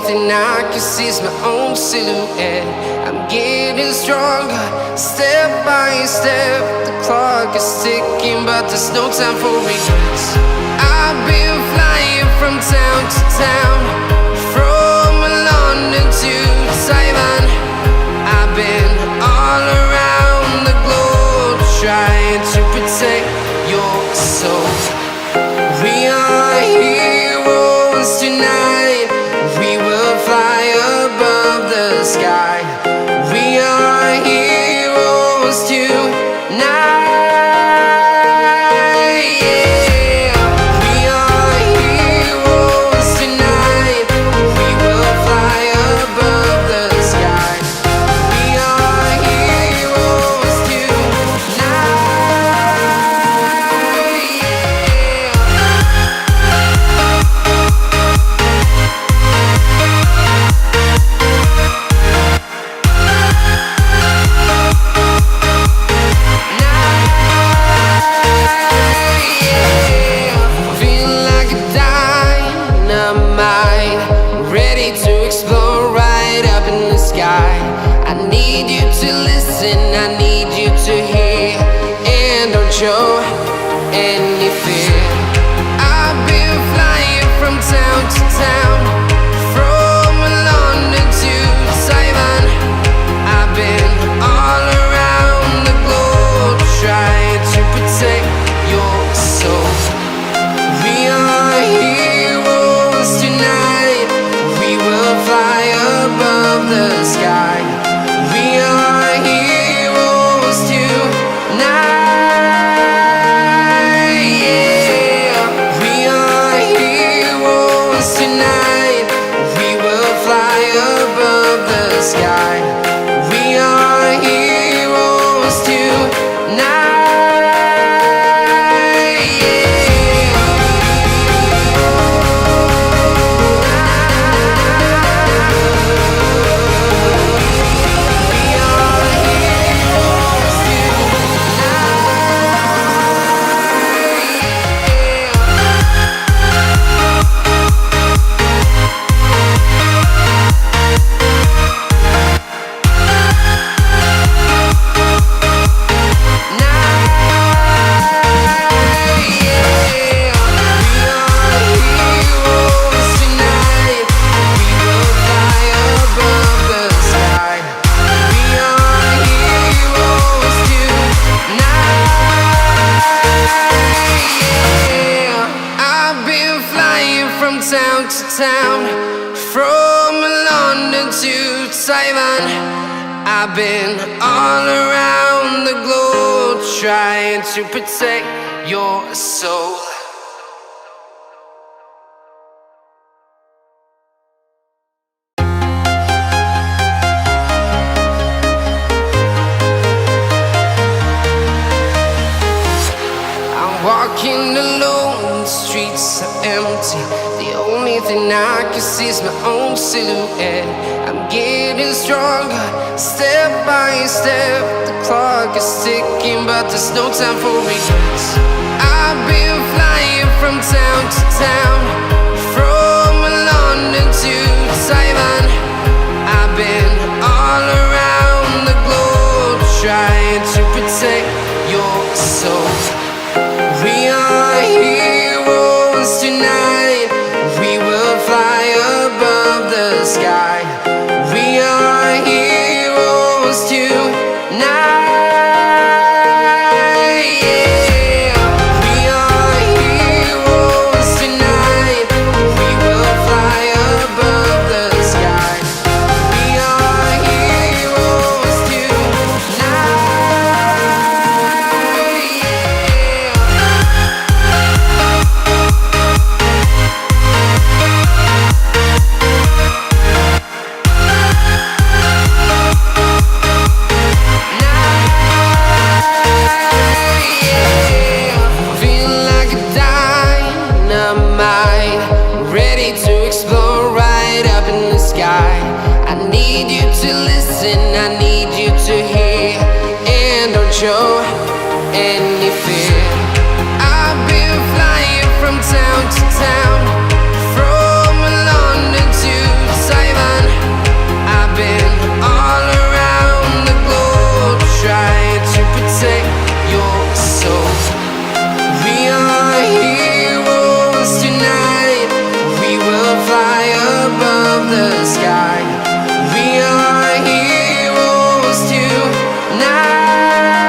thing I can see is my own silhouette. I'm getting stronger, step by step. The clock is ticking, but there's no time for regrets. I've been flying from town to town, from London to Taiwan. I've been all around the globe, trying to protect your soul. We are heroes tonight. We will fly above the sky. We are heroes tonight. Show any fear. I've been flying from town to town, from London to Taiwan. I've been all around the globe, trying to protect your soul. We are heroes tonight. We will fly above the sky. We are heroes tonight. Town to town, from London to Taiwan. I've been all around the globe, trying to protect your soul. I'm walking alone, the streets are empty. The only thing I can see is my own silhouette. I'm getting stronger, step by step. The clock is ticking, but there's no time for regrets. I've been flying from town to town, from London to Taiwan. I've been all around the globe, trying to protect your soul. We are heroes tonight. We will fly above the sky. We are heroes tonight. We are heroes tonight. We will fly above the sky. We are heroes show any fear. I've been flying from town to town, from London to the sky.